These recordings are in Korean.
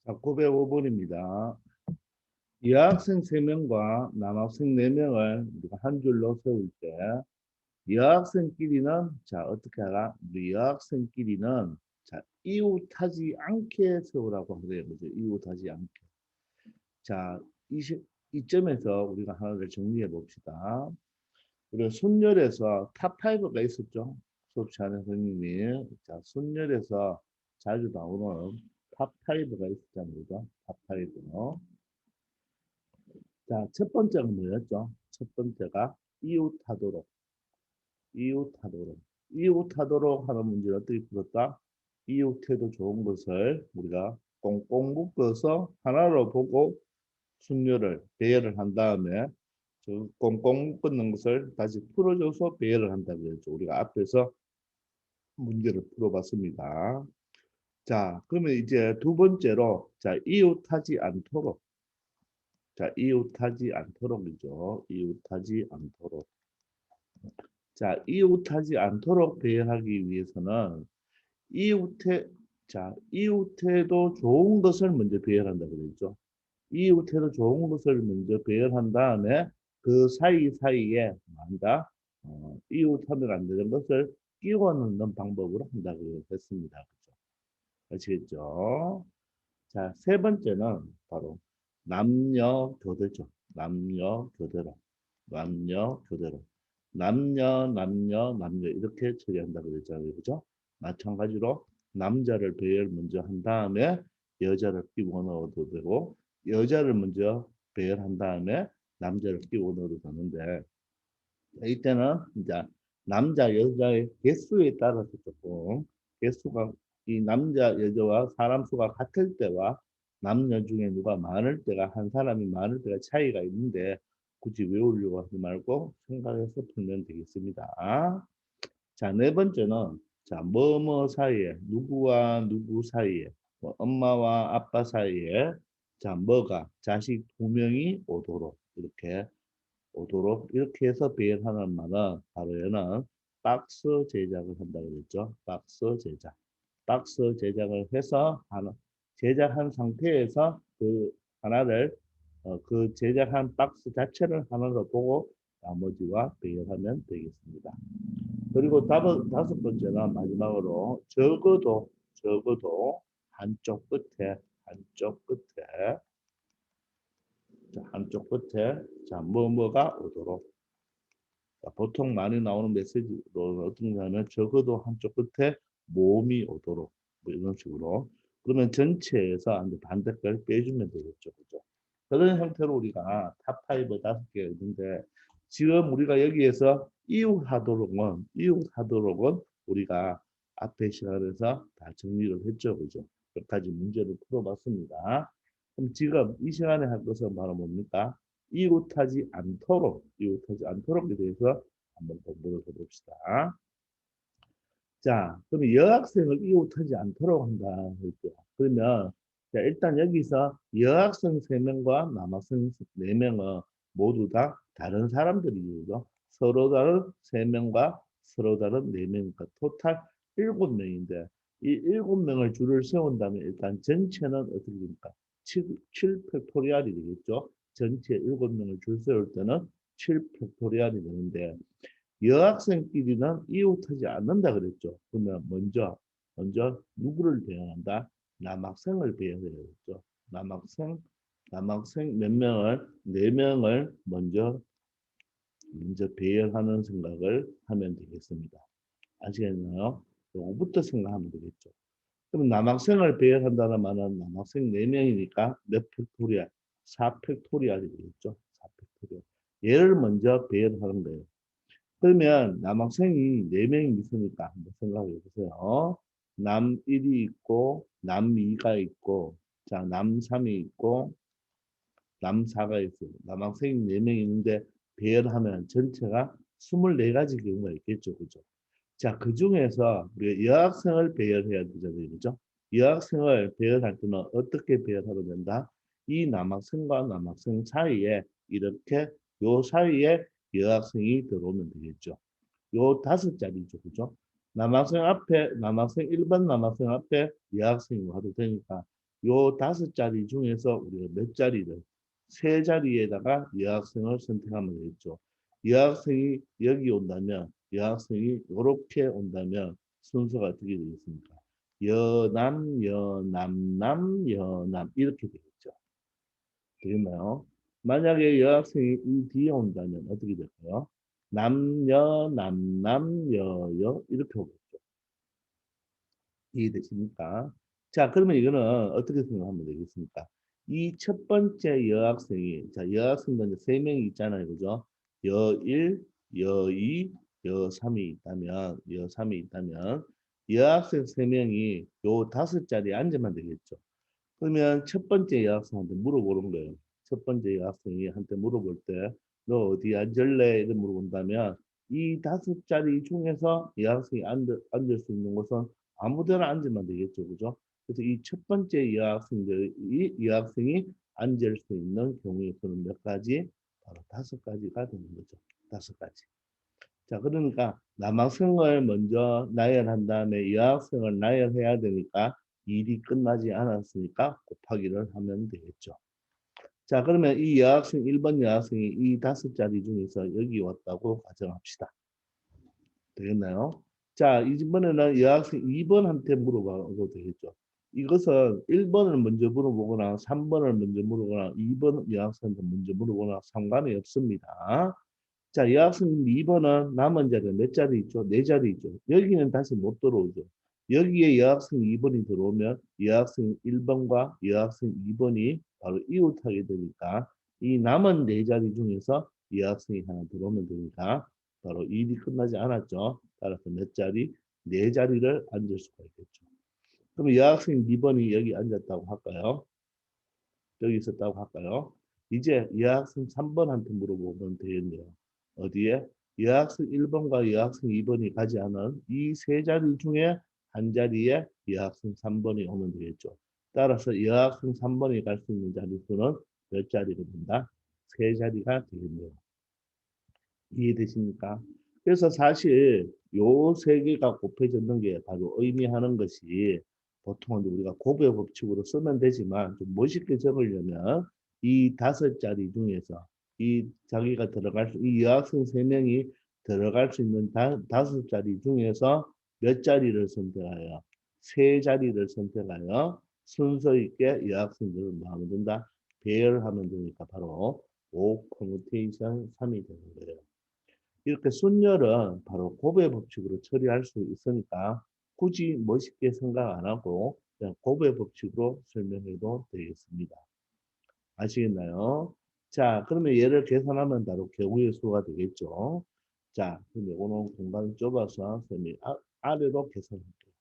905번입니다. 여학생 3명과 남학생 4명을 우리가 한 줄로 세울 때 여학생끼리는 자 어떻게 하라? 우리 여학생끼리는 자 이웃하지 않게 세우라고 하래요. 그죠? 이웃하지 않게. 자, 이점에서 우리가 하나를 정리해 봅시다. 우리가 순열에서 탑5가 있었죠. 수업 시간에 선생님이 자 순열에서 자주 나오는 탑5가 있었잖아요. 그죠? 탑5. 자, 첫 번째가 뭐였죠? 첫 번째가 이웃하도록, 이웃하도록. 이웃하도록 하는 문제를 어떻게 풀었다? 이웃해도 좋은 것을 우리가 꽁꽁 묶어서 하나로 보고 순열을, 배열을 한 다음에 저 꽁꽁 묶는 것을 다시 풀어줘서 배열을 한다고 했죠. 우리가 앞에서 문제를 풀어봤습니다. 자, 그러면 이제 두 번째로, 자, 이웃하지 않도록. 자, 이웃하지 않도록이죠. 이웃하지 않도록. 자, 이웃하지 않도록 배열하기 위해서는 이웃해, 자, 이웃해도 좋은 것을 먼저 배열한다 그랬죠. 이웃해도 좋은 것을 먼저 배열한 다음에 그 사이사이에 뭐 한다? 이웃하면 안 되는 것을 끼워 넣는 방법으로 한다고 했습니다. 그죠? 아시겠죠? 자, 세 번째는 바로 남녀 교대죠. 남녀 교대로. 남녀 교대로. 남녀 이렇게 처리한다고 그랬잖아요. 그죠? 마찬가지로 남자를 배열 먼저 한 다음에 여자를 끼워 넣어도 되고 여자를 먼저 배열한 다음에 남자를 끼워 넣어도 되는데 이때는 이제 남자 여자의 개수에 따라서 조금 개수가 이 남자 여자와 사람 수가 같을 때와 남녀 중에 누가 많을 때가 한 사람이 많을 때가 차이가 있는데 굳이 외우려고 하지 말고 생각해서 풀면 되겠습니다. 자, 네 번째는 자, 뭐뭐 사이에 누구와 누구 사이에 뭐 엄마와 아빠 사이에 자, 뭐가 자식 2명이 오도록 이렇게 해서 배열하는 말은 바로 얘는 박스 제작을 한다고 그랬죠. 박스 제작. 박스 제작을 해서 하나 제작한 상태에서 그 하나를 그 제작한 박스 자체를 하나로 보고 나머지와 배열하면 되겠습니다. 그리고 다섯 번째는 마지막으로 적어도 한쪽 끝에 자, 한쪽 끝에 자 뭐뭐가 오도록 자, 보통 많이 나오는 메시지로 어떤 거냐면 적어도 한쪽 끝에 모음이 오도록 뭐 이런 식으로 그러면 전체에서 반대까지 빼주면 되겠죠. 그죠? 그런 형태로 우리가 탑5 5개가 있는데 지금 우리가 여기에서 이웃하도록은 우리가 앞에 시간에서 다 정리를 했죠. 그죠? 몇 가지 문제를 풀어봤습니다. 그럼 지금 이 시간에 할 것은 바로 뭡니까? 이웃하지 않도록에 대해서 한번 공부를 해봅시다. 자, 그러면 여학생을 이웃하지 않도록 한다 했죠. 그러면 자, 일단 여기서 여학생 3명과 남학생 4명은 모두 다 다른 사람들이죠. 서로 다른 3명과 서로 다른 4명이니까 토탈 7명인데 이 7명을 줄을 세운다면 일단 전체는 어떻게 됩니까? 7팩토리알이 되겠죠. 전체 7명을 줄 세울 때는 7팩토리알이 되는데 여학생끼리는 이웃하지 않는다 그랬죠. 그러면 먼저 누구를 배양한다? 남학생을 배양해야겠죠. 남학생 몇 명을 4명을 먼저 배열하는 생각을 하면 되겠습니다. 아시겠나요? 요거부터 생각하면 되겠죠. 그럼 남학생을 배열한다는 말은 남학생 4명이니까 몇 팩토리알? 4팩토리알이 되겠죠. 4팩토리알. 얘를 먼저 배열하는 거예요. 그러면 남학생이 4명이 있으니까 한번 생각해 보세요. 남 1이 있고, 남 2가 있고, 자, 남 3이 있고, 남 4가 있어요. 남학생이 4명이 있는데 배열하면 전체가 24가지 경우가 있겠죠. 그죠? 자, 그 중에서 우리가 여학생을 배열해야 되잖아요. 그죠? 여학생을 배열할 때는 어떻게 배열하면 된다? 이 남학생과 남학생 사이에 이렇게 요 사이에 여학생이 들어오면 되겠죠. 요 5자리죠. 그죠? 남학생 앞에, 일반 남학생 앞에 여학생이 와도 되니까 요 5자리 중에서 우리가 몇 자리를 세 자리에다가 여학생을 선택하면 되겠죠. 여학생이 여기 온다면 여학생이 이렇게 온다면 순서가 어떻게 되겠습니까? 여남, 여남남, 여남 이렇게 되겠죠. 되겠나요? 만약에 여학생이 이 뒤에 온다면 어떻게 될까요? 남여, 남남, 여여 이렇게 오겠죠. 이해되십니까? 자, 그러면 이거는 어떻게 생각하면 되겠습니까? 이 첫 번째 여학생이, 자, 여학생도 이제 세 명이 있잖아요. 그죠? 여1, 여2, 여3이 있다면, 여3이 있다면, 여학생 세 명이 요 5자리에 앉으면 되겠죠. 그러면 첫 번째 여학생한테 물어보는 거예요. 첫 번째 여학생이 한테 물어볼 때, 너 어디 앉을래? 이렇게 물어본다면, 이 5자리 중에서 여학생이 앉을 수 있는 곳은 아무 데나 앉으면 되겠죠. 그죠? 그래서 이 첫 번째 여학생이 앉을 수 있는 경우의 수는 몇 가지? 바로 5가지가 되는 거죠. 5가지. 자, 그러니까 남학생을 먼저 나열한 다음에 여학생을 나열해야 되니까 일이 끝나지 않았으니까 곱하기를 하면 되겠죠. 자, 그러면 이 여학생, 1번 여학생이 이 5자리 중에서 여기 왔다고 가정합시다. 되겠나요? 자, 이번에는 여학생 2번한테 물어봐도 되겠죠. 이것은 1번을 먼저 물어보거나 3번을 먼저 물어보거나 2번 여학생한테 먼저 물어보거나 상관이 없습니다. 자, 여학생 2번은 남은 자리가 몇 자리 있죠? 4자리 있죠. 여기는 다시 못 들어오죠. 여기에 여학생 2번이 들어오면 여학생 1번과 여학생 2번이 바로 이웃하게 되니까 이 남은 4자리 중에서 여학생이 하나 들어오면 되니까 바로 일이 끝나지 않았죠. 따라서 몇 자리? 4자리를 앉을 수가 있겠죠. 그럼 여학생 2번이 여기 앉았다고 할까요? 여기 있었다고 할까요? 이제 여학생 3번한테 물어보면 되겠네요. 어디에? 여학생 1번과 여학생 2번이 가지 않은 이 세 자리 중에 한 자리에 여학생 3번이 오면 되겠죠. 따라서 여학생 3번이 갈 수 있는 자리 수는 몇 자리가 된다? 세 자리가 되겠네요. 이해되십니까? 그래서 사실 요 세 개가 곱해졌는 게 바로 의미하는 것이 보통은 우리가 곱의 법칙으로 쓰면 되지만 좀 멋있게 적으려면 이 5자리 중에서 이 자기가 들어갈 수, 이 여학생 3명이 들어갈 수 있는 5자리 중에서 몇 자리를 선택하여 세 자리를 선택하여 순서 있게 여학생들을 뭐 하면 된다? 배열하면 되니까 바로 5 커뮤테이션 3이 되는 거예요. 이렇게 순열은 바로 곱의 법칙으로 처리할 수 있으니까 굳이 멋있게 생각 안 하고 그냥 곱의 법칙으로 설명해도 되겠습니다. 아시겠나요? 자, 그러면 얘를 계산하면 바로 개구의 수가 되겠죠. 자, 그럼 이거는 공간이 좁아서 선생님이 아래로 계산할게요.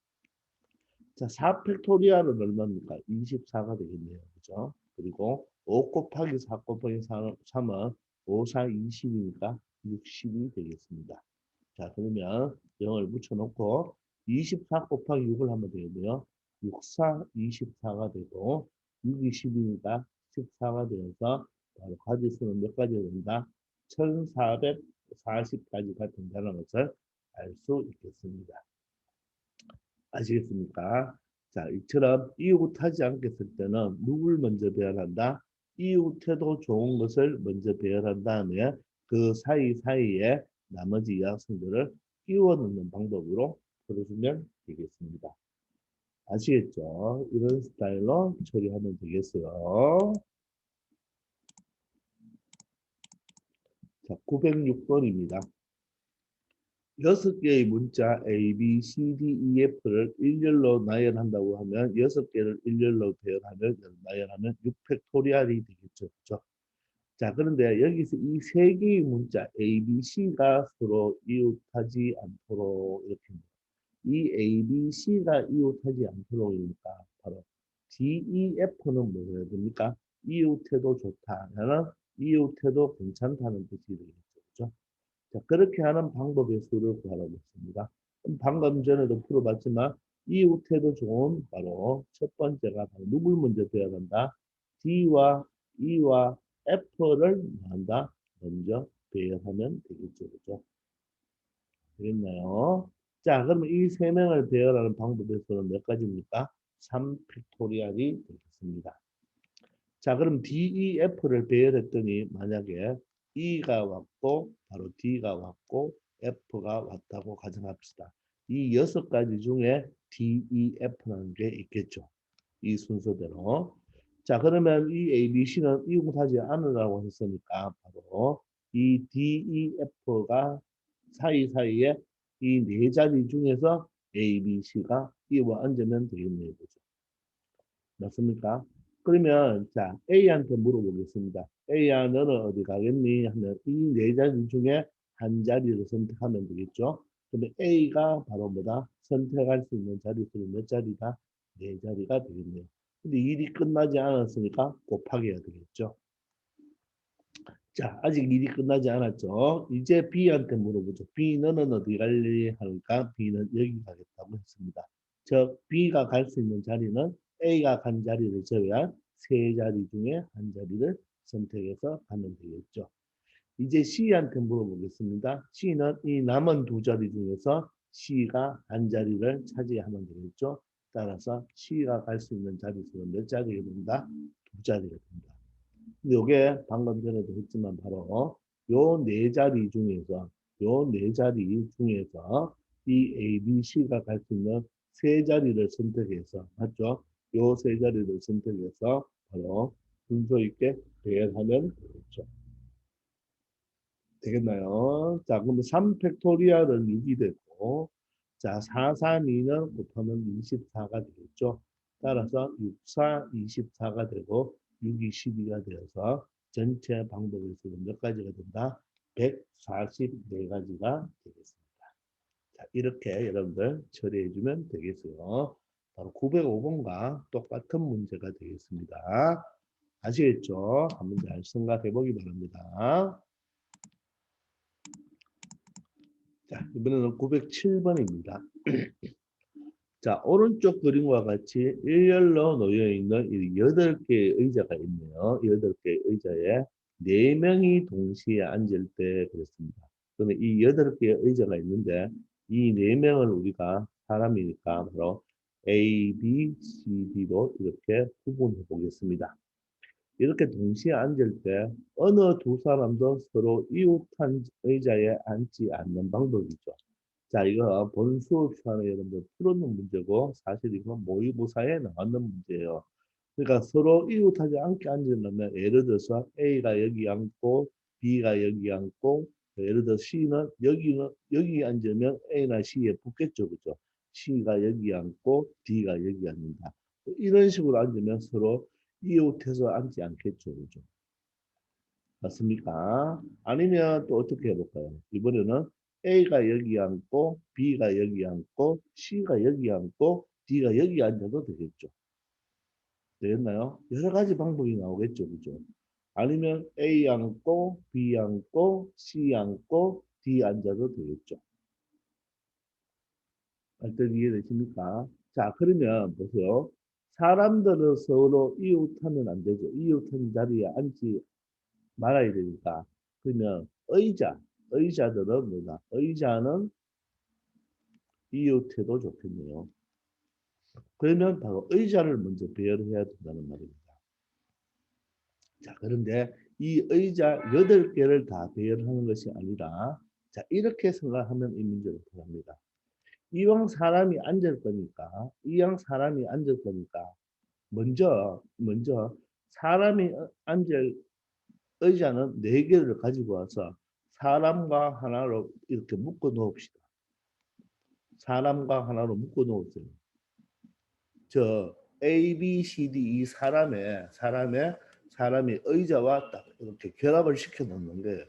자, 4 팩토리얼은 얼마입니까? 24가 되겠네요. 그죠? 그리고 5 곱하기 4 곱하기 3은 5, 4, 20이니까 60이 되겠습니다. 자, 그러면 0을 붙여놓고 24 곱하기 6을 하면 되겠네요. 6, 4, 24가 되고 6이 10이니까 14가 되어서 바로 가지수는 몇 가지가 된다? 1440가지가 된다는 것을 알 수 있겠습니다. 아시겠습니까? 자, 이처럼 이웃하지 않겠을 때는 누굴 먼저 배열한다? 이웃해도 좋은 것을 먼저 배열한 다음에 그 사이사이에 나머지 여학생들을 끼워 넣는 방법으로 풀어주면 되겠습니다. 아시겠죠? 이런 스타일로 처리하면 되겠어요. 자, 906번입니다. 6개의 문자 A, B, C, D, E, F를 일렬로 나열한다고 하면 6개를 일렬로 배열하면 나열하면 6팩토리얼이 되겠죠. 그렇죠? 자, 그런데 여기서 이 3개의 문자 A, B, C가 서로 이웃하지 않도록 이렇게 이 A, B, C가 이웃하지 않도록이니까 바로 D, E, F는 뭐 해야 됩니까? 이웃해도 좋다는 이웃해도 괜찮다는 뜻이 되겠죠. 그렇죠? 자, 그렇게 하는 방법의 수를 구하라고 했습니다. 방금 전에도 풀어봤지만 이웃해도 좋은 바로 첫 번째가 바로 누굴 먼저 배열한다? D와 E와 F를 한다? 먼저 배열하면 되겠죠. 그죠? 되겠나요? 자, 그러면 이 세 명을 배열하는 방법의 수는 몇 가지입니까? 3팩토리얼이 되겠습니다. 자, 그럼 DEF를 배열했더니 만약에 E가 왔고 바로 D가 왔고 F가 왔다고 가정합시다. 이 6가지 중에 DEF라는 게 있겠죠. 이 순서대로. 자, 그러면 이 ABC는 이용하지 않으라고 했으니까 바로 이 DEF가 사이사이에 이 네 자리 중에서 ABC가 이와 앉으면 되겠네요. 그죠? 맞습니까? 그러면 자 A한테 물어보겠습니다. A야 너는 어디 가겠니? 하면 이 네 자리 중에 한 자리를 선택하면 되겠죠. 그러면 A가 바로 뭐다? 선택할 수 있는 자리수는 몇 자리다? 네 자리가 되겠네요. 근데 일이 끝나지 않았으니까 곱하기 해야 되겠죠. 자, 아직 일이 끝나지 않았죠. 이제 B한테 물어보죠. B 너는 어디 갈래? 하니까 B는 여기 가겠다고 했습니다. 즉 B가 갈 수 있는 자리는 A가 간 자리를 제외한 세 자리 중에 한 자리를 선택해서 가면 되겠죠. 이제 C한테 물어보겠습니다. C는 이 남은 두 자리 중에서 C가 한 자리를 차지하면 되겠죠. 따라서 C가 갈 수 있는 자리수는 몇 자리가 된다? 두 자리가 된다. 요게 방금 전에도 했지만 바로 요 네 자리 중에서 요 네 자리 중에서 이 A, B, C가 갈 수 있는 세 자리를 선택해서 맞죠? 요 세 자리를 선택해서 바로 순서 있게 배열하면 되겠죠. 되겠나요? 자, 그러면 3팩토리얼은 6이 되고 자, 432는 곱하면 24가 되겠죠. 따라서 6, 4, 24가 되고 6이 12가 되어서 전체 방법의 수는 몇 가지가 된다? 144가지가 되겠습니다. 자, 이렇게 여러분들 처리해 주면 되겠어요. 바로 905번과 똑같은 문제가 되겠습니다. 아시겠죠? 한번 잘 생각해 보기 바랍니다. 자, 이번에는 907번입니다. 자, 오른쪽 그림과 같이 일렬로 놓여 있는 이 8개의 의자가 있네요. 8개의 의자에 4명이 동시에 앉을 때 그렇습니다. 그러면 이 8개의 의자가 있는데 이 4명을 우리가 사람이니까 바로 A, B, C, D로 이렇게 구분해 보겠습니다. 이렇게 동시에 앉을 때 어느 두 사람도 서로 이웃한 의자에 앉지 않는 방법이죠. 자, 이거 본 수업 시간에 여러분들 풀었는 문제고 사실 이거 모의고사에 나왔는 문제예요. 그러니까 서로 이웃하지 않게 앉으려면 예를 들어서 A가 여기 앉고 B가 여기 앉고 예를 들어 C는 여기 앉으면 A나 C에 붙겠죠, 그죠? C가 여기 앉고 D가 여기 앉는다. 이런 식으로 앉으면 서로 이웃해서 앉지 않겠죠, 그죠? 맞습니까? 아니면 또 어떻게 해볼까요? 이번에는 A가 여기 앉고 B가 여기 앉고 C가 여기 앉고 D가 여기 앉아도 되겠죠. 되겠나요? 여러 가지 방법이 나오겠죠. 그죠? 아니면 A 앉고 B 앉고 C 앉고 D 앉아도 되겠죠. 어떤 이해되십니까? 자, 그러면 보세요. 사람들은 서로 이웃하면 안 되죠. 이웃한 자리에 앉지 말아야 되니까. 그러면 의자들은 뭐다? 의자는 이웃해도 좋겠네요. 그러면 바로 의자를 먼저 배열해야 된다는 말입니다. 자, 그런데 이 의자 8개를 다 배열하는 것이 아니라 자, 이렇게 생각하면 이 문제를 풀합니다. 이왕 사람이 앉을 거니까 먼저 사람이 앉을 의자는 4개를 가지고 와서 사람과 하나로 이렇게 묶어 놓읍시다. 사람과 하나로 묶어 놓으세요. 저 A, B, C, D 이 사람의 의자와 딱 이렇게 결합을 시켜 놓는 거예요.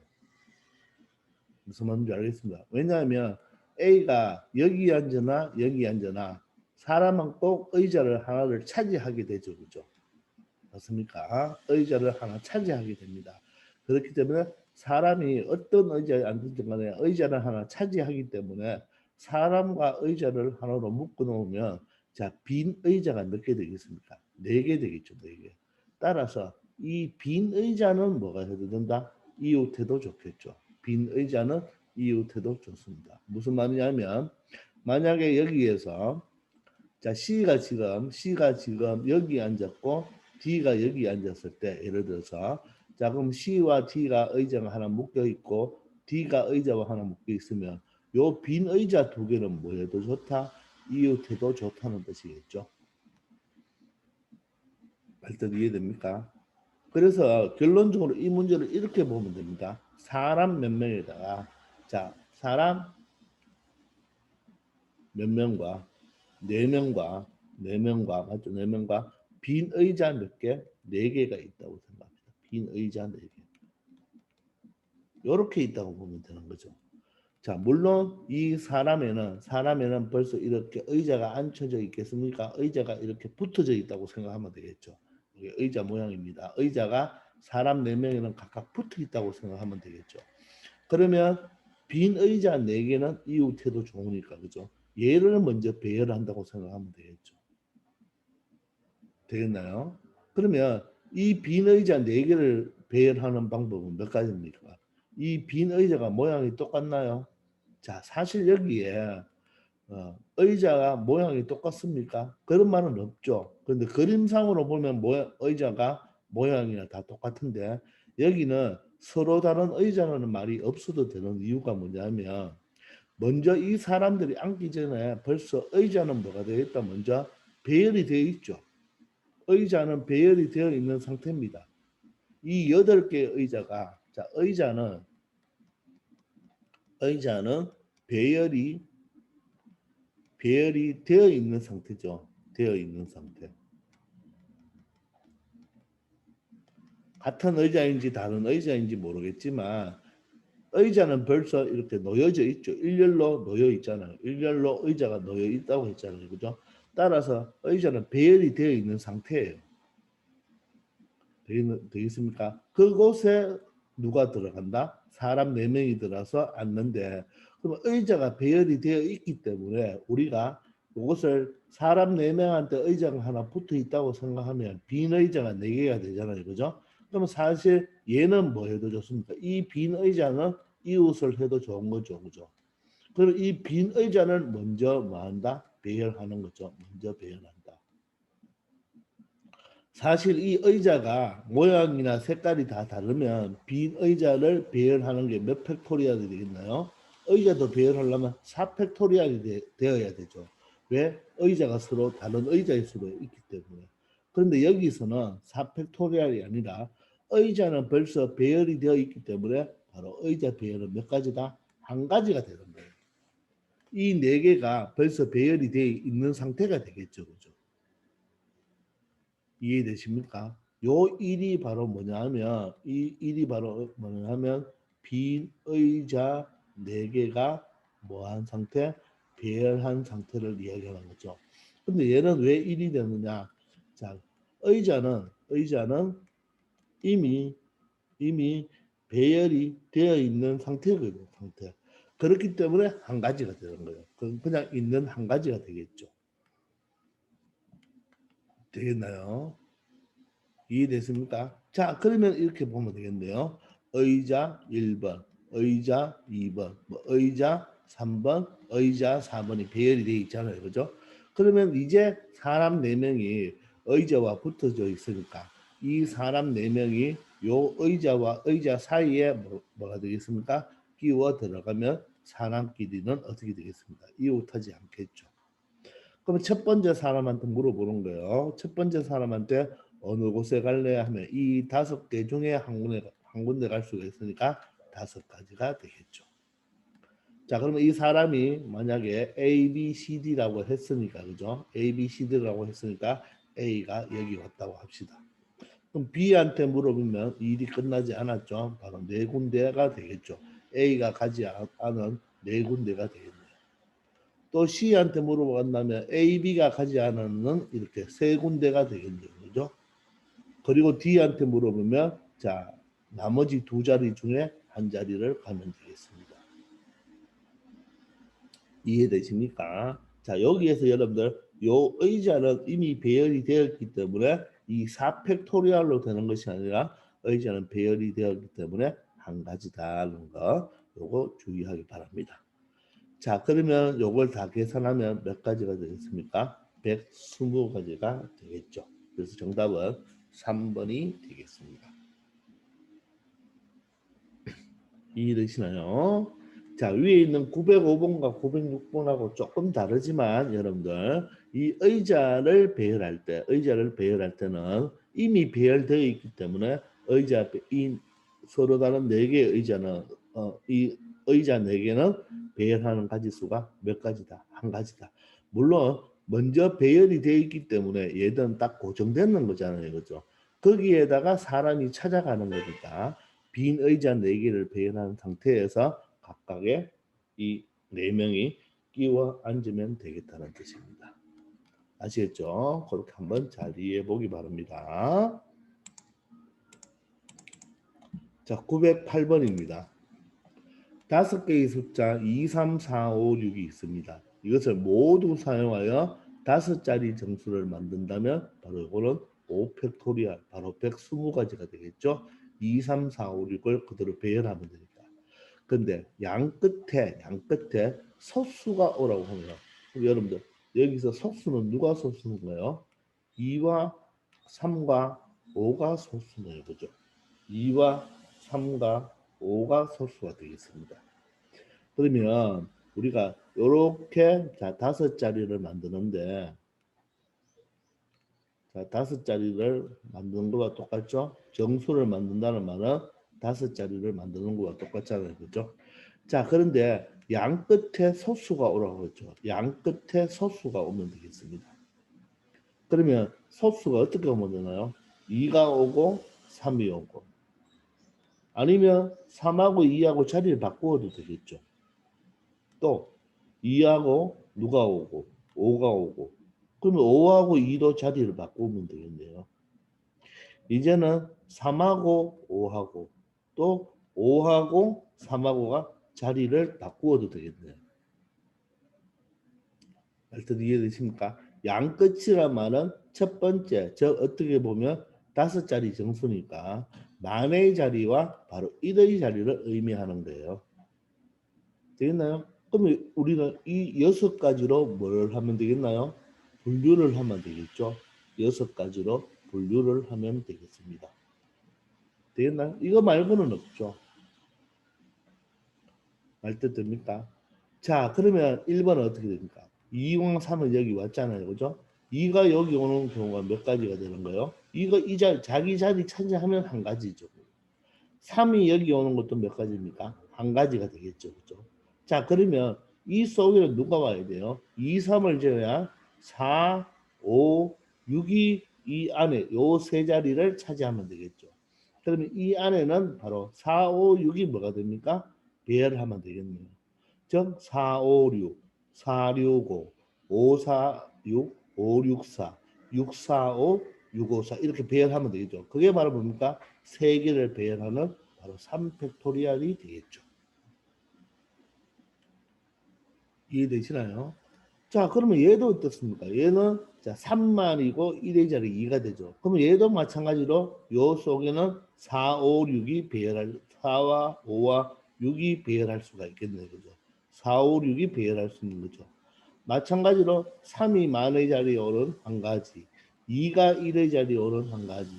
무슨 말인지 알겠습니다. 왜냐하면 A가 여기 앉으나 여기 앉으나 사람은 꼭 의자를 하나를 차지하게 되죠. 그죠? 맞습니까? 의자를 하나 차지하게 됩니다. 그렇기 때문에 사람이 어떤 의자에 앉든 간에 의자를 하나 차지하기 때문에 사람과 의자를 하나로 묶어 놓으면 자, 빈 의자가 몇 개 되겠습니까? 4개 되겠죠. 4개. 따라서 이 빈 의자는 뭐가 해도 된다? 이웃해도 좋겠죠. 빈 의자는 이웃해도 좋습니다. 무슨 말이냐면 만약에 여기에서 자, C가 지금 여기 앉았고 D가 여기 앉았을 때 예를 들어서 자, 그럼 C와 D가 의자가 하나 묶여 있고 D가 의자와 하나 묶여 있으면 요 빈 의자 두 개는 뭐 해도 좋다? 이웃해도 좋다는 뜻이겠죠. 발뜻 이해됩니까? 그래서 결론적으로 이 문제를 이렇게 보면 됩니다. 사람 몇 명에다가 자, 사람 몇 명과 네 명과 네 명과 맞죠? 네 명과 빈 의자 몇 개? 네 개가 있다고 생각합니다. 빈 의자 네 개. 이렇게 있다고 보면 되는 거죠. 자, 물론 이 사람에는 벌써 이렇게 의자가 앉혀져 있겠습니까? 의자가 이렇게 붙어져 있다고 생각하면 되겠죠. 이게 의자 모양입니다. 의자가 사람 4명에는 각각 붙어 있다고 생각하면 되겠죠. 그러면 빈 의자 4개는 이웃해도 좋으니까 그죠? 얘를 먼저 배열한다고 생각하면 되겠죠. 되겠나요? 그러면 이 빈 의자 4개를 배열하는 방법은 몇 가지입니까? 이 빈 의자가 모양이 똑같나요? 자, 사실 여기에 의자가 모양이 똑같습니까? 그런 말은 없죠. 그런데 그림상으로 보면 의자가 모양이나 다 똑같은데 여기는 서로 다른 의자라는 말이 없어도 되는 이유가 뭐냐면 먼저 이 사람들이 앉기 전에 벌써 의자는 뭐가 되어 있다? 먼저 배열이 되어 있죠. 의자는 배열이 되어 있는 상태입니다. 이 8개의 의자가 자, 의자는 배열이 되어 있는 상태죠. 되어 있는 상태. 같은 의자인지 다른 의자인지 모르겠지만 의자는 벌써 이렇게 놓여져 있죠. 일렬로 놓여 있잖아요. 일렬로 의자가 놓여 있다고 했잖아요. 그죠? 따라서 의자는 배열이 되어 있는 상태예요. 되겠습니까? 그곳에 누가 들어간다? 사람 4명이 들어서 앉는데 그럼 의자가 배열이 되어 있기 때문에 우리가 이것을 사람 4명한테 의자가 하나 붙어 있다고 생각하면 빈 의자가 4개가 되잖아요. 그죠? 그러면 사실 얘는 뭐 해도 좋습니까? 이 빈 의자는 이웃을 해도 좋은 거죠. 그죠? 그럼 이 빈 의자를 먼저 뭐 한다? 배열하는 거죠. 먼저 배열한다. 사실 이 의자가 모양이나 색깔이 다 다르면 빈 의자를 배열하는 게 몇 팩토리얼이 되겠나요? 의자도 배열하려면 4팩토리얼이 되어야 되죠. 왜? 의자가 서로 다른 의자일 수도 있기 때문에. 그런데 여기서는 4팩토리얼이 아니라 의자는 벌써 배열이 되어 있기 때문에 바로 의자 배열은 몇 가지다? 한 가지가 되는 거예요. 이 네 개가 벌써 배열이 되어 있는 상태가 되겠죠. 그죠? 이해되십니까? 요 일이 바로 뭐냐면 이 일이 바로 뭐냐면 빈 의자 4개가 뭐한 상태? 배열한 상태를 이야기하는 거죠. 근데 얘는 왜 일이 되느냐? 자, 의자는 이미 배열이 되어 있는 상태거든요. 상태. 그렇기 때문에 한 가지가 되는 거예요. 그냥 있는 한 가지가 되겠죠. 되겠나요? 이해됐습니까? 자, 그러면 이렇게 보면 되겠네요. 의자 1번, 의자 2번, 뭐 의자 3번, 의자 4번이 배열이 되어 있잖아요. 그죠? 그러면 이제 사람 4명이 의자와 붙어져 있으니까 이 사람 4명이 요 의자와 의자 사이에 뭐가 되겠습니까? 끼워 들어가면 사람끼리는 어떻게 되겠습니까? 이웃하지 않겠죠. 그럼 첫 번째 사람한테 물어보는 거예요. 첫 번째 사람한테 어느 곳에 갈래 하면 이 5개 중에 한 군데 갈 수가 있으니까 5가지가 되겠죠. 자, 그러면 이 사람이 만약에 A, B, C, D라고 했으니까 그죠? A, B, C, D라고 했으니까 A가 여기 왔다고 합시다. 그럼 B한테 물어보면 일이 끝나지 않았죠. 바로 4군데가 되겠죠. A가 가지 않은 4군데가 되겠네요. 또 C한테 물어본다면 A, B가 가지 않은 이렇게 3군데가 되겠네요. 그죠? 그리고 D한테 물어보면 자, 나머지 2자리 중에 한 자리를 가면 되겠습니다. 이해되십니까? 자, 여기에서 여러분들 요 의자는 이미 배열이 되었기 때문에 이 4팩토리얼로 되는 것이 아니라 의자는 배열이 되었기 때문에 한 가지다는 거 요거 주의하기 바랍니다. 자, 그러면 요걸 다 계산하면 몇 가지가 되겠습니까? 120가지가 되겠죠. 그래서 정답은 3번이 되겠습니다. 이해되시나요? 자, 위에 있는 905번과 906번하고 조금 다르지만 여러분들 이 의자를 배열할 때는 이미 배열되어 있기 때문에 의자 이 서로 다른 4개의 의자는 이 의자 4개는 배열하는 가지수가 몇 가지다? 한 가지다. 물론 먼저 배열이 되어 있기 때문에 얘들은 딱 고정되는 거잖아요. 그죠? 거기에다가 사람이 찾아가는 거니까 빈 의자 4개를 배열한 상태에서 각각의 이 4명이 끼워 앉으면 되겠다는 뜻입니다. 아시겠죠? 그렇게 한번 잘 이해해 보기 바랍니다. 자, 908번입니다. 5개의 숫자 2, 3, 4, 5, 6이 있습니다. 이것을 모두 사용하여 5자리 정수를 만든다면 바로 이거는 5팩토리얼, 바로 120가지가 되겠죠. 2, 3, 4, 5, 6을 그대로 배열하면 됩니다. 근데 양 끝에 소수가 오라고 합니다. 여러분들 여기서 소수는 누가 소수인 거예요? 2와 3과 5가 소수네요. 그죠? 2와 3과 5가 소수가 되겠습니다. 그러면 우리가 이렇게 자 5자리를 만드는데 자 5자리를 만드는 거와 똑같죠? 정수를 만든다는 말은 5자리를 만드는 거와 똑같잖아요. 그죠? 자, 그런데 양 끝에 소수가 오라고 했죠. 양 끝에 소수가 오면 되겠습니다. 그러면 소수가 어떻게 오면 되나요? 2가 오고 3이 오고 아니면 3하고 2하고 자리를 바꾸어도 되겠죠. 또 2하고 누가 오고 5가 오고 그러면 5하고 2도 자리를 바꾸면 되겠네요. 이제는 3하고 5하고 또 5하고 3하고가 자리를 바꾸어도 되겠네요. 말뜻 이해되십니까? 양 끝이란 말은 첫 번째, 즉 어떻게 보면 5자리 정수니까 만의 자리와 바로 1의 자리를 의미하는 거예요. 되겠나요? 그러면 우리는 이 6가지로 뭘 하면 되겠나요? 분류를 하면 되겠죠. 6가지로 분류를 하면 되겠습니다. 되겠나요? 이거 말고는 없죠. 말뜻 됩니까? 자, 그러면 1번은 어떻게 됩니까? 2와 3은 여기 왔잖아요. 그죠? 2가 여기 오는 경우가 몇 가지가 되는 거예요? 이거 자기 자리 차지하면 한 가지죠. 3이 여기 오는 것도 몇 가지입니까? 한 가지가 되겠죠. 그죠? 자, 그러면 이 속에는 누가 와야 돼요? 2, 3을 제외한 4, 5, 6이 이 안에 요 세 자리를 차지하면 되겠죠. 그러면 이 안에는 바로 4, 5, 6이 뭐가 됩니까? 배열을 하면 되겠네요. 즉 4, 5, 6, 4, 6, 5, 5, 4, 6, 5, 6, 4, 6, 4, 5, 6, 5, 4 이렇게 배열하면 되겠죠. 그게 바로 뭡니까? 세 개를 배열하는 바로 3팩토리얼이 되겠죠. 이해되시나요? 자, 그러면 얘도 어떻습니까? 얘는 자 3만이고 1의 자리 2가 되죠. 그러면 얘도 마찬가지로 요 속에는 4, 5, 6이 배열할 4와 5와 6이 배열할 수가 있겠네요. 그죠? 4, 5, 6이 배열할 수 있는 거죠. 마찬가지로 3이 만의 자리에 오른 한 가지, 2가 1의 자리에 오른 한 가지,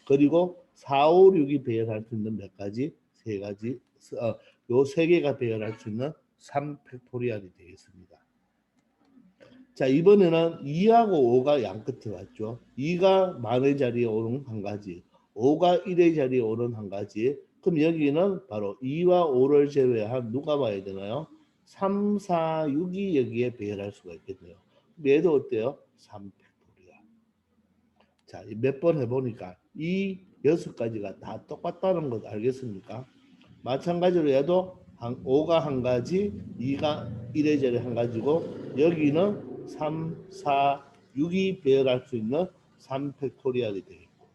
그리고 4, 5, 6이 배열할 수 있는 몇 가지? 세 가지, 요 세 개가 배열할 수 있는 3팩토리얼이 되겠습니다. 자, 이번에는 2하고 5가 양 끝에 왔죠. 2가 만의 자리에 오른 한 가지, 5가 1의 자리에 오른 한 가지. 그럼 여기는 바로 2와 5를 제외한 누가 와야 되나요? 3, 4, 6이 여기에 배열할 수가 있겠네요. 얘도 어때요? 3팩토리얼. 자, 몇 번 해보니까 이 6가지가 다 똑같다는 것 알겠습니까? 마찬가지로 얘도 5가 한 가지, 2가 1의 자리 한 가지고 여기는 3, 4, 6이 배열할 수 있는 3팩토리얼이 되겠고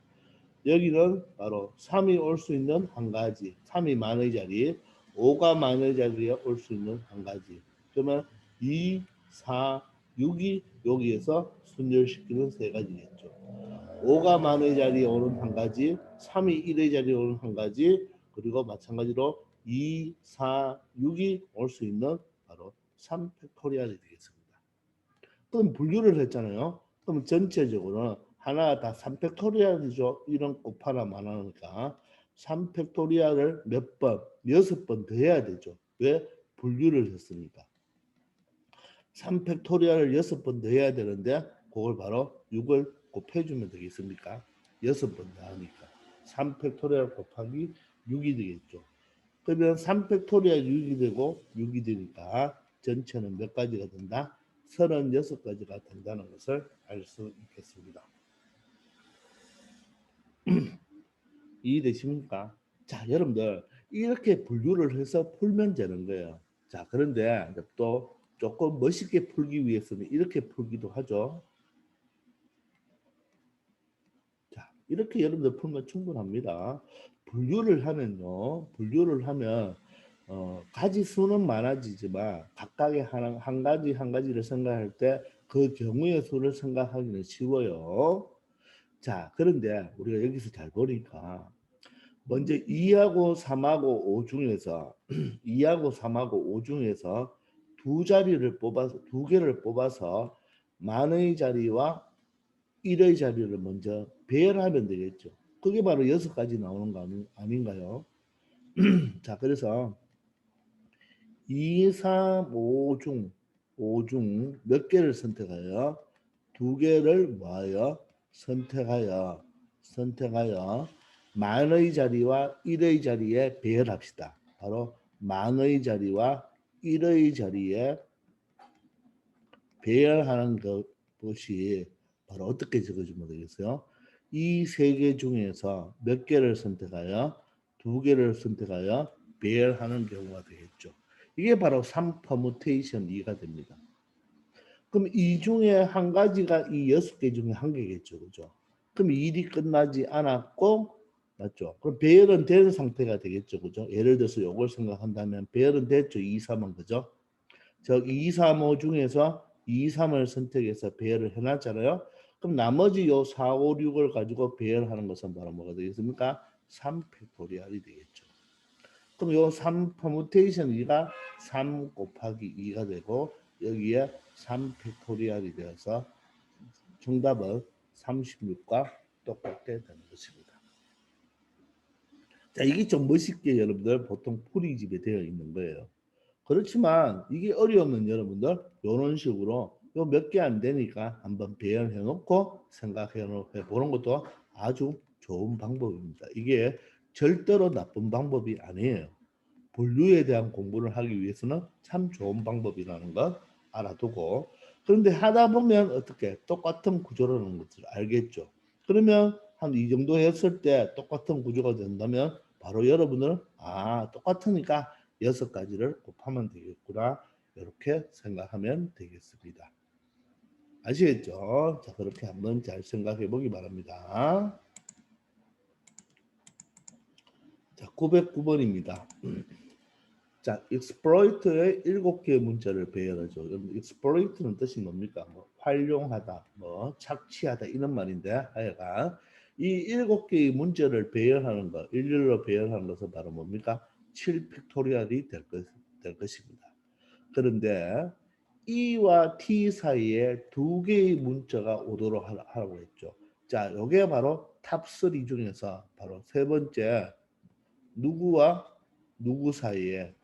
여기는 바로 3이 올 수 있는 한 가지, 3이 만의 자리, 5가 만의 자리에 올 수 있는 한 가지. 그러면 2, 4, 6이 여기에서 순열시키는 세 가지겠죠. 5가 만의 자리에 오는 한 가지, 3이 1의 자리에 오는 한 가지, 그리고 마찬가지로 2, 4, 6이 올 수 있는 바로 3팩토리얼이 되겠습니다. 그럼 분류를 했잖아요. 그럼 전체적으로는 하나가 다 3팩토리얼이죠. 이런 곱하나 많으니까 3팩토리얼을 몇 번, 6번 더 해야 되죠. 왜? 분류를 했으니까. 3팩토리얼을 6번 더 해야 되는데 그걸 바로 6을 곱해주면 되겠습니까? 6번 더 하니까 3팩토리얼 곱하기 6이 되겠죠. 그러면 3팩토리얼 6이 되고 6이 되니까 전체는 몇 가지가 된다? 36가지가 된다는 것을 알 수 있겠습니다. 이해되십니까? 자, 여러분들 이렇게 분류를 해서 풀면 되는 거예요. 자, 그런데 또 조금 멋있게 풀기 위해서는 이렇게 풀기도 하죠. 자, 이렇게 여러분들 풀면 충분합니다. 분류를 하면요. 분류를 하면 가지 수는 많아지지만 각각의 한 가지 한 가지를 생각할 때 그 경우의 수를 생각하기는 쉬워요. 자, 그런데 우리가 여기서 잘 보니까 먼저 2하고 3하고 5 중에서 2하고 3하고 5 중에서 두 자리를 뽑아서 두 개를 뽑아서 만의 자리와 1의 자리를 먼저 배열하면 되겠죠. 그게 바로 6가지 나오는 거 아닌가요? 자, 그래서 2, 3, 5 중, 5 중 몇 개를 선택하여 두 개를 뭐하여 선택하여 만의 자리와 1의 자리에 배열합시다. 바로 만의 자리와 1의 자리에 배열하는 것이 바로 어떻게 적어주면 되겠어요? 이 세 개 중에서 몇 개를 선택하여 두 개를 선택하여 배열하는 경우가 되겠죠. 이게 바로 3퍼무테이션 2가 됩니다. 그럼 이 중에 한 가지가 이 6개 중에 한 개겠죠. 그죠? 그럼 일이 끝나지 않았고 맞죠? 그럼 배열은 된 상태가 되겠죠. 그죠? 예를 들어서 이걸 생각한다면 배열은 됐죠. 2, 3은 그죠? 저 2, 3, 5 중에서 2, 3을 선택해서 배열을 해놨잖아요. 그럼 나머지 요 4, 5, 6을 가지고 배열하는 것은 바로 뭐가 되겠습니까? 3팩토리얼이 되겠죠. 그럼 요 3 퍼무테이션 2가 3 곱하기 2가 되고 여기에 3 팩토리얼이 되어서 정답은 36과 똑같게 되는 것입니다. 자, 이게 좀 멋있게 여러분들 보통 풀이집에 되어 있는 거예요. 그렇지만 이게 어려우면 여러분들 이런 식으로 요 몇 개 안 되니까 한번 배열해 놓고 생각해 보는 것도 아주 좋은 방법입니다. 이게 절대로 나쁜 방법이 아니에요. 분류에 대한 공부를 하기 위해서는 참 좋은 방법이라는 것 알아두고 그런데 하다 보면 어떻게 똑같은 구조라는 것을 알겠죠. 그러면 한 이 정도 했을 때 똑같은 구조가 된다면 바로 여러분은 똑같으니까 6가지를 곱하면 되겠구나 이렇게 생각하면 되겠습니다. 아시겠죠? 자, 그렇게 한번 잘 생각해 보기 바랍니다. 자, 909번입니다. 자, exploit의 7개의 문자를 배열하죠. exploit는 뜻이 뭡니까? 뭐 활용하다, 뭐 착취하다 이런 말인데 하여간 이 7개의 문자를 배열하는 것, 일일로 배열하는 것은 바로 뭡니까? 7팩토리얼이 될 것입니다. 그런데 E와 T 사이에 2개의 문자가 오도록 하라고 했죠. 자, 요게 바로 탑3 중에서 바로 세 번째 누구와 누구 사이에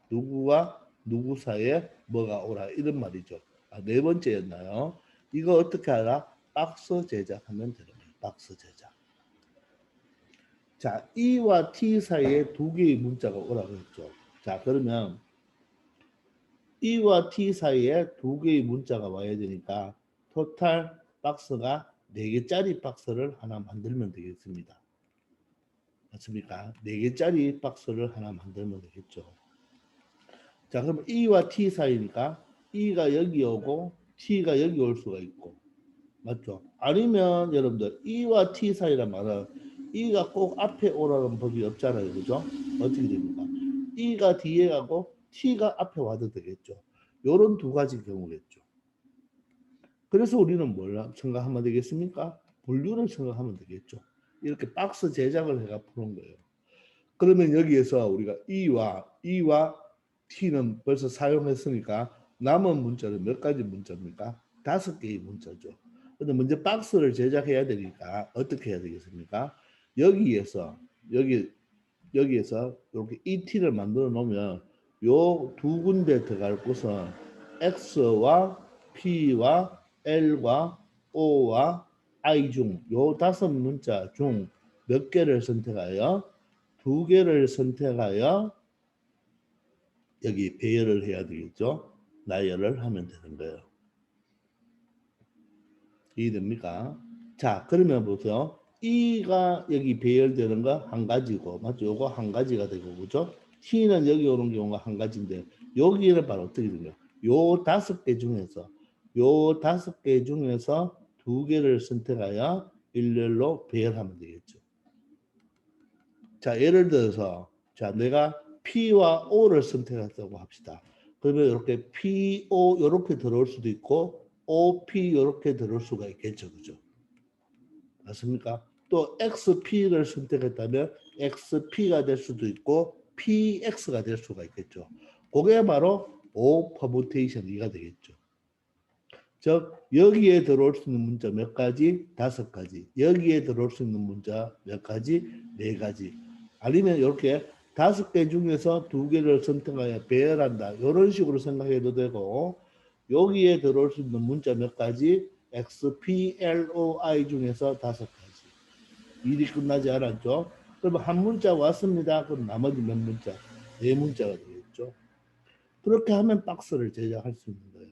뭐가 오라 이런 말이죠. 네 번째였나요? 이거 어떻게 하라? 박스 제작하면 되는 거예요. 박스 제작. 자, E와 T 사이에 2개의 문자가 오라고 했죠. 자, 그러면 E와 T 사이에 2개의 문자가 와야 되니까 토탈 박스가 4개짜리 박스를 하나 만들면 되겠습니다. 맞습니까? 4개짜리 박스를 하나 만들면 되겠죠. 자, 그럼 E와 T 사이니까 E가 여기 오고 T가 여기 올 수가 있고 맞죠? 아니면 여러분들 E와 T 사이란 말은 E가 꼭 앞에 오라는 법이 없잖아요. 그죠? 어떻게 됩니까? E가 뒤에 가고 T가 앞에 와도 되겠죠. 요런 두 가지 경우겠죠. 그래서 우리는 뭘 생각하면 되겠습니까? 분류를 생각하면 되겠죠. 이렇게 박스 제작을 해가 푸는 거예요. 그러면 여기에서 우리가 E와 T는 벌써 사용했으니까 남은 문자는 몇 가지 문자입니까? 5개의 문자죠. 근데 먼저 박스를 제작해야 되니까 어떻게 해야 되겠습니까? 여기에서 여기에서 이렇게 ET를 만들어 놓으면 요 두 군데 들어갈 곳은 X와 P와 L과 O와 I 중 요 5문자 중 몇 개를 선택하여 2개를 선택하여 여기 배열을 해야 되겠죠. 나열을 하면 되는 거예요. 이해됩니까? 자, 그러면 보세요. E가 여기 배열되는 거 한 가지고, 맞죠? 요거 한 가지가 되고, 그죠? T는 여기 오는 경우가 한 가지인데, 여기는 바로 어떻게 되냐? 요 5개 중에서, 요 5개 중에서 2개를 선택하여 일렬로 배열하면 되겠죠. 자, 예를 들어서, 자, 내가 P와 O를 선택했다고 합시다. 그러면 이렇게 P, O 이렇게 들어올 수도 있고, O, P 이렇게 들어올 수가 있겠죠, 그죠? 맞습니까? 또 XP를 선택했다면 XP가 될 수도 있고 PX가 될 수가 있겠죠. 그게 바로 O 퍼뮤테이션 2가 되겠죠. 즉 여기에 들어올 수 있는 문자 몇 가지? 5가지. 여기에 들어올 수 있는 문자 몇 가지? 4가지. 아니면 이렇게 5개 중에서 2개를 선택하여 배열한다. 이런 식으로 생각해도 되고 여기에 들어올 수 있는 문자 몇 가지? XPLOI 중에서 5가지. 일이 끝나지 않았죠. 그럼 한 문자 왔습니다. 그럼 나머지 몇 문자? 4문자가 되겠죠. 그렇게 하면 박스를 제작할 수 있는 거예요.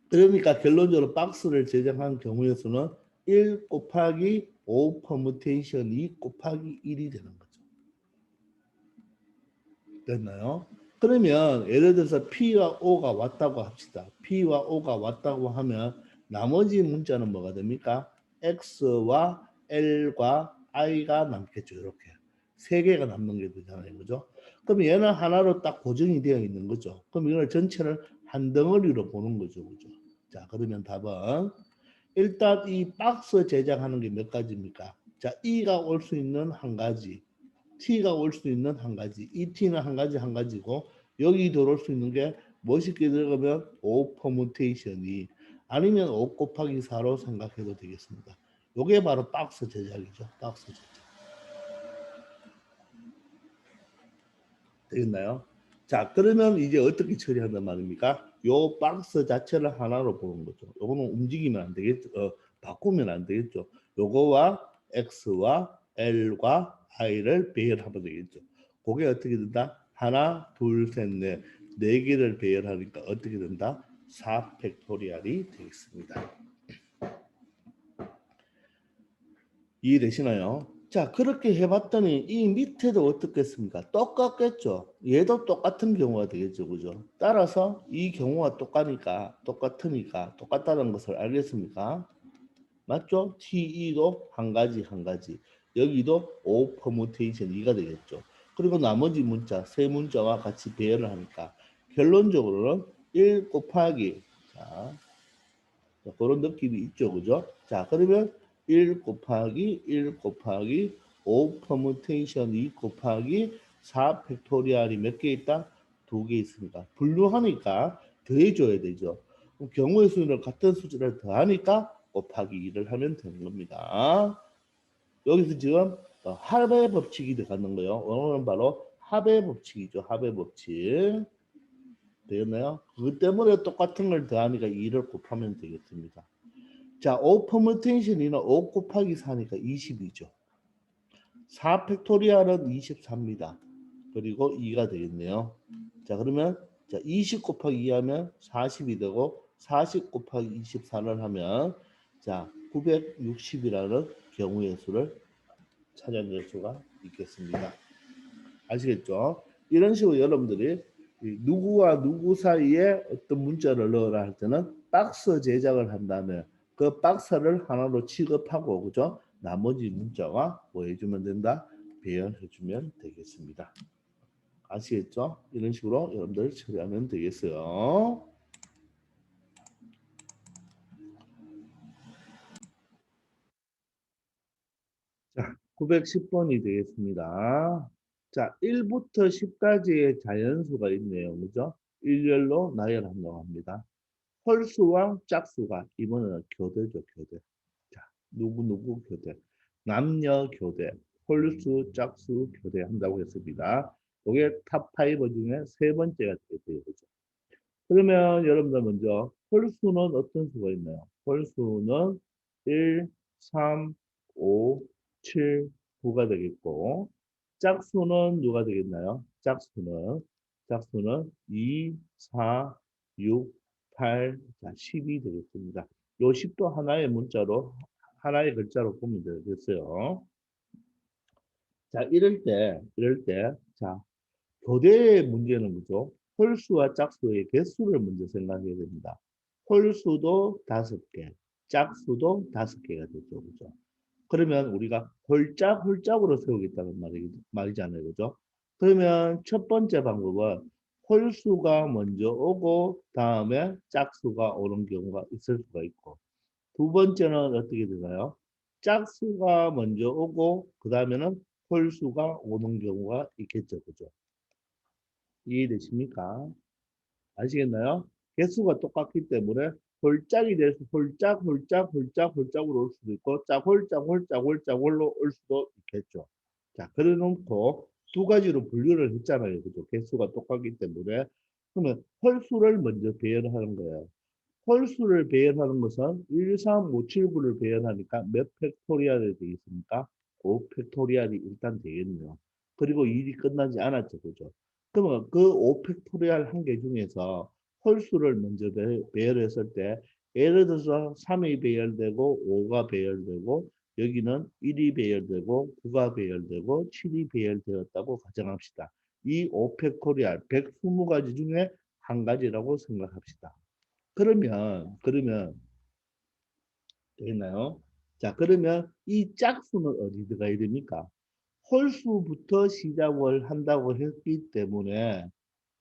그러니까 결론적으로 박스를 제작한 경우의 수는 1 곱하기 5 퍼뮤테이션 2 곱하기 1이 되는 거죠. 됐나요? 그러면 예를 들어서 P와 O가 왔다고 합시다. P와 O가 왔다고 하면 나머지 문자는 뭐가 됩니까? X와 L과 I가 남겠죠. 이렇게. 3개가 남는 게 되잖아요. 그죠? 그럼 얘는 하나로 딱 고정이 되어 있는 거죠. 그럼 이걸 전체를 한 덩어리로 보는 거죠. 그죠? 자, 그러면 답은 일단 이 박스 제작하는 게 몇 가지입니까? 자, E가 올 수 있는 한 가지. T가 올 수 있는 한 가지. 이 T는 한 가지 한 가지고 여기 들어올 수 있는 게 멋있게 들어가면 5 퍼뮤테이션이 아니면 5 곱하기 4로 생각해도 되겠습니다. 이게 바로 박스 제작이죠. 박스 제작. 되겠나요? 자, 그러면 이제 어떻게 처리한단 말입니까? 요 박스 자체를 하나로 보는 거죠. 요거는 움직이면 안 되겠죠. 바꾸면 안 되겠죠. 요거와 X와 L과 I를 배열하면 되겠죠. 그게 어떻게 된다? 하나, 둘, 셋, 넷. 4개를 배열하니까 어떻게 된다? 4 팩토리얼이 되겠습니다. 이해되시나요? 자, 그렇게 해봤더니 이 밑에도 어떻겠습니까? 똑같겠죠. 얘도 똑같은 경우가 되겠죠. 그죠? 따라서 이 경우가 똑같으니까 똑같다는 것을 알겠습니까? 맞죠? TE도 한 가지 한 가지. 여기도 O 퍼뮤테이션 2가 되겠죠. 그리고 나머지 문자, 세 문자와 같이 배열을 하니까 결론적으로는 1 곱하기 자, 그런 느낌이 있죠. 그죠? 자, 그러면 1 곱하기 1 곱하기 5 퍼뮤테이션 2 곱하기 4 팩토리얼이 몇 개 있다? 2개 있습니다. 분류하니까 더해줘야 되죠. 그럼 경우의 수를 같은 숫자를 더하니까 곱하기 2를 하면 되는 겁니다. 여기서 지금 합의 법칙이 들어가는 거예요. 오늘은 바로 합의 법칙이죠. 합의 법칙. 되겠나요? 그것 때문에 똑같은 걸 더하니까 2를 곱하면 되겠습니다. 자, 5 퍼뮤테이션이는 5 곱하기 4니까 20이죠. 4 팩토리얼은 24입니다. 그리고 2가 되겠네요. 자, 그러면 자, 20 곱하기 2 하면 40이 되고 40 곱하기 24를 하면 자, 960이라는 경우의 수를 찾아낼 수가 있겠습니다. 아시겠죠? 이런 식으로 여러분들이 누구와 누구 사이에 어떤 문자를 넣으라 할 때는 박스 제작을 한다면 그 박스를 하나로 취급하고 그죠? 나머지 문자와 뭐 해주면 된다? 배열해주면 되겠습니다. 아시겠죠? 이런 식으로 여러분들 처리하면 되겠어요. 자, 910번이 되겠습니다. 자, 1부터 10까지의 자연수가 있네요. 그죠? 일렬로 나열한다고 합니다. 홀수와 짝수가 이번에는 교대죠, 교대. 자, 누구 교대. 남녀 교대. 홀수, 짝수 교대 한다고 했습니다. 이게 탑5 중에 세 번째가 되겠죠. 그러면 여러분들 먼저 홀수는 어떤 수가 있나요? 홀수는 1, 3, 5, 7, 9가 되겠고 짝수는 누가 되겠나요? 짝수는 2, 4, 6, 8, 자, 10이 되겠습니다. 요 10도 하나의 문자로 하나의 글자로 보면 되겠어요. 자, 이럴 때, 자, 교대의 문제는 뭐죠? 홀수와 짝수의 개수를 먼저 생각해야 됩니다. 홀수도 5개, 짝수도 5개가 되죠. 그죠? 그러면 우리가 홀짝으로 세우겠다는 말이잖아요. 그죠? 그러면 첫 번째 방법은 홀수가 먼저 오고 다음에 짝수가 오는 경우가 있을 수가 있고 두 번째는 어떻게 되나요? 짝수가 먼저 오고 그 다음에는 홀수가 오는 경우가 있겠죠. 그죠? 이해되십니까? 아시겠나요? 개수가 똑같기 때문에 홀짝이 돼서 홀짝으로 올 수도 있고 홀로 올 수도 있겠죠. 자, 그래 놓고 두 가지로 분류를 했잖아요. 그죠? 개수가 똑같기 때문에. 그러면 홀수를 먼저 배열하는 거예요. 홀수를 배열하는 것은 1, 3, 5, 7, 9를 배열하니까 몇 팩토리얼이 되겠습니까? 5 팩토리얼이 일단 되겠네요. 그리고 일이 끝나지 않았죠. 그죠? 그러면 그 5 팩토리얼 한 개 중에서 홀수를 먼저 배열했을 때 예를 들어서 3이 배열되고 5가 배열되고 여기는 1이 배열되고 9가 배열되고 7이 배열되었다고 가정합시다. 이 5 팩토리얼 120가지 중에 한 가지라고 생각합시다. 그러면 되겠나요? 자, 그러면 이 짝수는 어디 들어가야 됩니까? 홀수부터 시작을 한다고 했기 때문에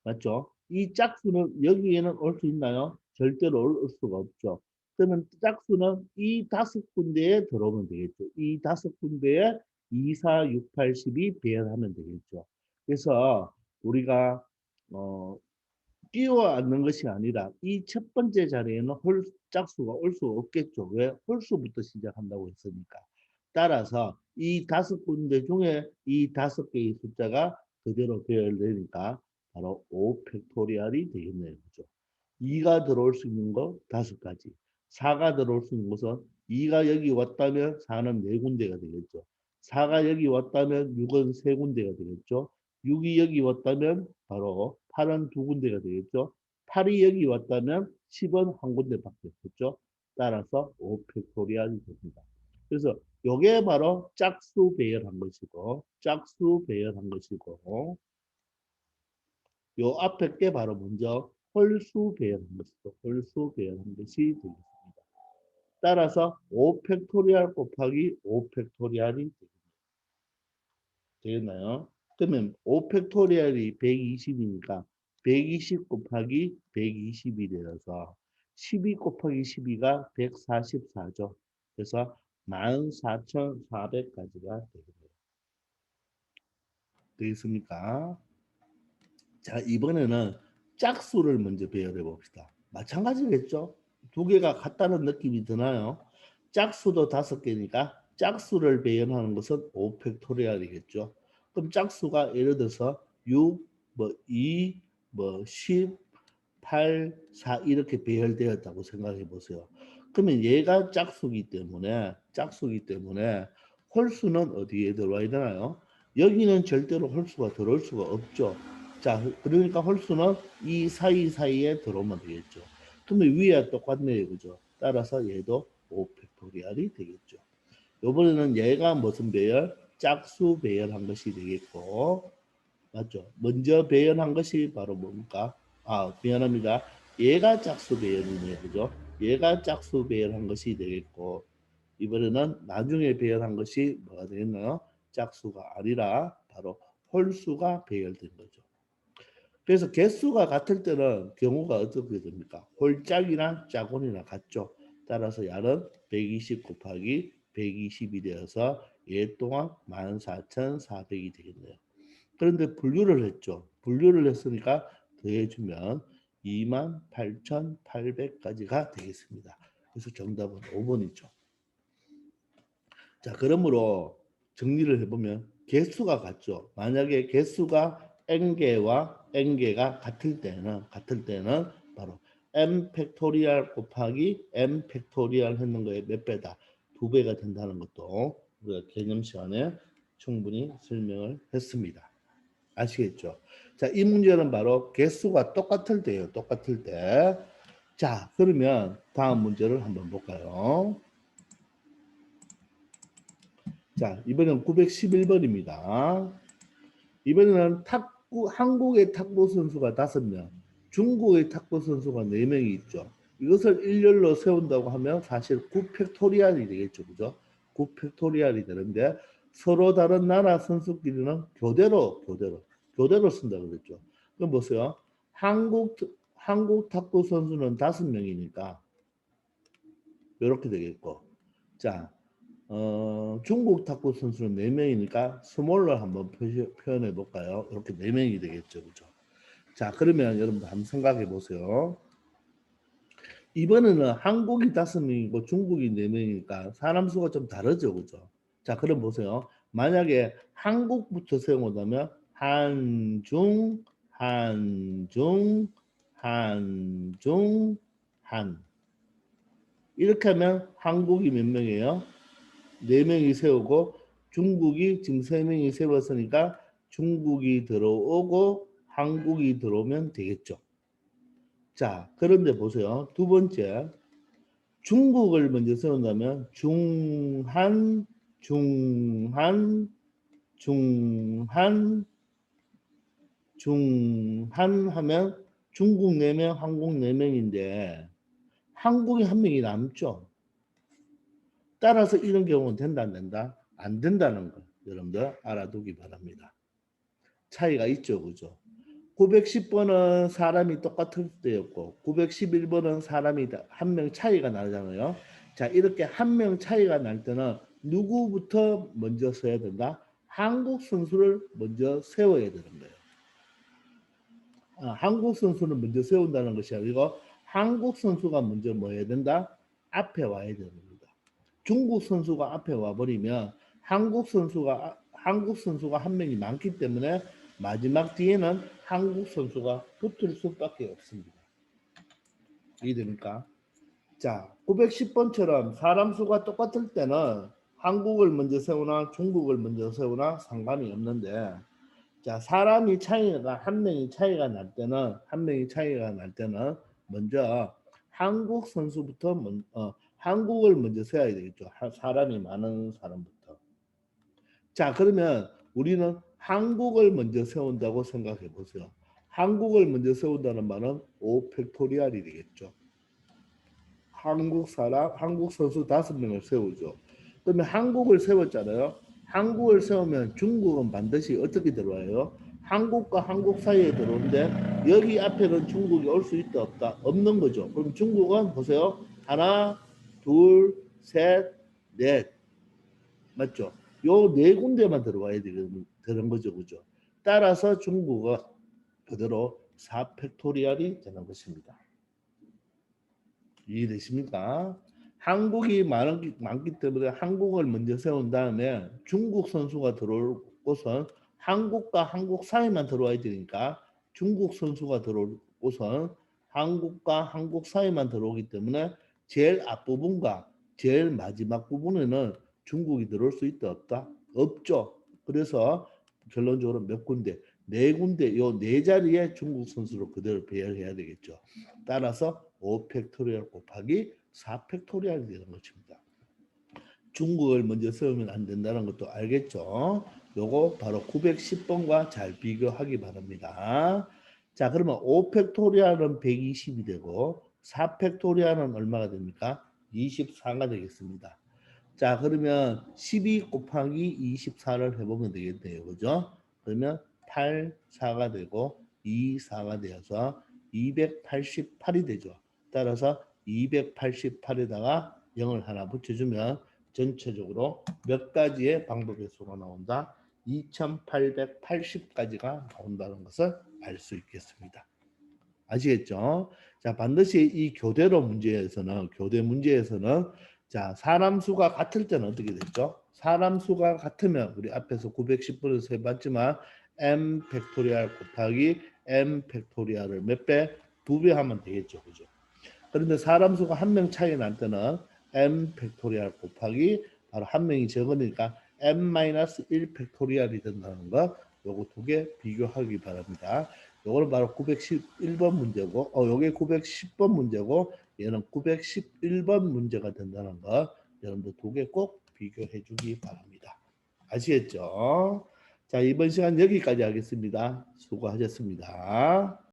맞죠? 이 짝수는 여기에는 올 수 있나요? 절대로 올 수가 없죠. 그러면 짝수는 이 5군데에 들어오면 되겠죠. 이 5군데에 2, 4, 6, 8, 10이 배열하면 되겠죠. 그래서 우리가 어, 끼워 앉는 것이 아니라 이 첫 번째 자리에는 짝수가 올 수 없겠죠. 왜? 홀수부터 시작한다고 했으니까. 따라서 이 5군데 중에 이 5개의 숫자가 그대로 배열되니까 바로 5 팩토리얼이 되겠네요. 그죠? 2가 들어올 수 있는 거 5가지. 4가 들어올 수 있는 것은 2가 여기 왔다면 4는 4군데가 되겠죠. 4가 여기 왔다면 6은 3군데가 되겠죠. 6이 여기 왔다면 바로 8은 2군데가 되겠죠. 8이 여기 왔다면 10은 한 군데밖에 없겠죠. 따라서 5 팩토리얼이 됩니다. 그래서 요게 바로 짝수 배열한 것이고 요 앞에 게 바로 먼저 홀수 배열한 것이고 홀수 배열한 것이 되겠습니다. 따라서 5 팩토리얼 곱하기 5 팩토리얼이 되겠나요? 그러면 5 팩토리얼이 120이니까 120 곱하기 120이 되어서 12 곱하기 12가 144죠. 그래서 14,400가지가 되겠습니까? 자, 이번에는 짝수를 먼저 배열해 봅시다. 마찬가지겠죠? 두 개가 같다는 느낌이 드나요? 짝수도 5개니까 짝수를 배열하는 것은 5 팩토리얼이겠죠. 그럼 짝수가 예를 들어서 6, 뭐 2, 뭐 10, 8, 4 이렇게 배열되었다고 생각해 보세요. 그러면 얘가 짝수기 때문에 홀수는 어디에 들어와야 되나요? 여기는 절대로 홀수가 들어올 수가 없죠. 자, 그러니까 홀수는 이 사이사이에 들어오면 되겠죠. 그러면 위에 똑같네요. 그죠? 따라서 얘도 5 팩토리얼이 되겠죠. 요번에는 얘가 무슨 배열? 짝수 배열한 것이 되겠고, 맞죠? 먼저 배열한 것이 바로 뭡니까? 아, 미안합니다. 얘가 짝수 배열이네요. 그죠? 얘가 짝수 배열한 것이 되겠고, 이번에는 나중에 배열한 것이 뭐가 되겠나요? 짝수가 아니라 바로 홀수가 배열된 거죠. 그래서 개수가 같을 때는 경우가 어떻게 됩니까? 홀짝이나 짝원이나 같죠. 따라서 야는 120 곱하기 120이 되어서 얘 또한 14,400이 되겠네요. 그런데 분류를 했죠. 분류를 했으니까 더해주면 28,800까지가 되겠습니다. 그래서 정답은 5번이죠. 자, 그러므로 정리를 해보면 개수가 같죠. 만약에 개수가 n개와 n개가 같을 때는 바로 m 팩토리얼 곱하기 m 팩토리얼 했는 거에 몇 배다? 2배가 된다는 것도 우리가 개념 시간에 충분히 설명을 했습니다. 아시겠죠? 자, 이 문제는 바로 개수가 똑같을 때예요. 똑같을 때. 자, 그러면 다음 문제를 한번 볼까요? 자, 이번엔 911번입니다. 이번에는 한국의 탁구 선수가 5명, 중국의 탁구 선수가 4명이 있죠. 이것을 일렬로 세운다고 하면 사실 9팩토리얼이 되겠죠. 그죠? 9팩토리얼이 되는데 서로 다른 나라 선수끼리는 교대로 쓴다 그랬죠. 그럼 보세요. 한국 탁구 선수는 5명이니까 이렇게 되겠고. 자, 중국 탁구 선수는 4명이니까 스몰로 한번 표현해 볼까요? 이렇게 4명이 되겠죠. 그죠? 자, 그러면 여러분들 한번 생각해 보세요. 이번에는 한국이 5명이고 중국이 4명이니까 사람 수가 좀 다르죠. 그죠? 자, 그럼 보세요. 만약에 한국부터 세우다면 한중, 한중, 한중, 한. 이렇게 하면 한국이 몇 명이에요? 4명이 세우고 중국이 지금 3명이 세웠으니까 중국이 들어오고 한국이 들어오면 되겠죠. 자, 그런데 보세요. 두 번째, 중국을 먼저 세운다면 중한, 중한, 중한, 중한 하면 중국 4명, 한국 4명인데 한국이 1명이 남죠. 따라서 이런 경우는 된다 안 된다? 안 된다는 거 여러분들 알아두기 바랍니다. 차이가 있죠. 그죠? 910번은 사람이 똑같을 때였고 911번은 사람이 1명 차이가 나잖아요. 자, 이렇게 1명 차이가 날 때는 누구부터 먼저 써야 된다? 한국 선수를 먼저 세워야 되는 거예요. 한국 선수를 먼저 세운다는 것이 아니고 한국 선수가 먼저 뭐 해야 된다? 앞에 와야 됩니다. 중국 선수가 앞에 와버리면 한국 선수가 1명이 많기 때문에 마지막 뒤에는 한국 선수가 붙을 수밖에 없습니다. 이해됩니까? 자, 910번처럼 사람 수가 똑같을 때는 한국을 먼저 세우나 중국을 먼저 세우나 상관이 없는데, 자, 사람이 차이가 1명이 차이가 날 때는 먼저 한국 선수부터 한국을 먼저 세워야 되겠죠. 사람이 많은 사람부터. 자, 그러면 우리는 한국을 먼저 세운다고 생각해 보세요. 한국을 먼저 세운다는 말은 5팩토리얼이 되겠죠. 한국 선수 5명을 세우죠. 그러면 한국을 세웠잖아요. 한국을 세우면 중국은 반드시 어떻게 들어와요? 한국과 한국 사이에 들어오는데 여기 앞에는 중국이 올 수 있다 없다? 없는 거죠. 그럼 중국은 보세요. 하나, 둘, 셋, 넷. 맞죠? 요 4군데만 들어와야 되는 거죠. 그죠? 따라서 중국은 그대로 4팩토리얼이 되는 것입니다. 이해되십니까? 한국이 많기 때문에 한국을 먼저 세운 다음에 중국 선수가 들어올 곳은 한국과 한국 사이만 들어와야 되니까 중국 선수가 들어올 곳은 한국과 한국 사이만 들어오기 때문에 제일 앞부분과 제일 마지막 부분에는 중국이 들어올 수 있다 없다? 없죠. 그래서 결론적으로 몇 군데? 4군데, 요 4자리에 중국 선수를 그대로 배열해야 되겠죠. 따라서 5팩토리얼 곱하기 4팩토리얼이 되는 것입니다. 중국을 먼저 세우면 안 된다는 것도 알겠죠? 요거 바로 910번과 잘 비교하기 바랍니다. 자, 그러면 5팩토리얼은 120이 되고 4팩토리얼은 얼마가 됩니까? 24가 되겠습니다. 자, 그러면 12 곱하기 24를 해보면 되겠네요. 그죠? 그러면 8, 4가 되고 2, 4가 되어서 288이 되죠. 따라서 288에다가 0을 하나 붙여주면 전체적으로 몇 가지의 방법의 수가 나온다? 2880까지가 나온다는 것을 알 수 있겠습니다. 아시겠죠? 자, 반드시 이 교대 문제에서는 자, 사람 수가 같을 때는 어떻게 됐죠? 사람 수가 같으면 우리 앞에서 910번에서 해봤지만 m 팩토리얼 곱하기 m 팩토리얼을 몇 배? 2배 하면 되겠죠. 그죠? 그런데 사람 수가 한 명 차이 날 때는 m 팩토리얼 곱하기 바로 한 명이 적으니까 m-1 팩토리얼이 된다는 거 요거 두 개 비교하기 바랍니다. 요거는 바로 911번 문제고 요게 910번 문제고 얘는 911번 문제가 된다는 거 여러분들 두 개 꼭 비교해 주기 바랍니다. 아시겠죠? 자, 이번 시간 여기까지 하겠습니다. 수고하셨습니다.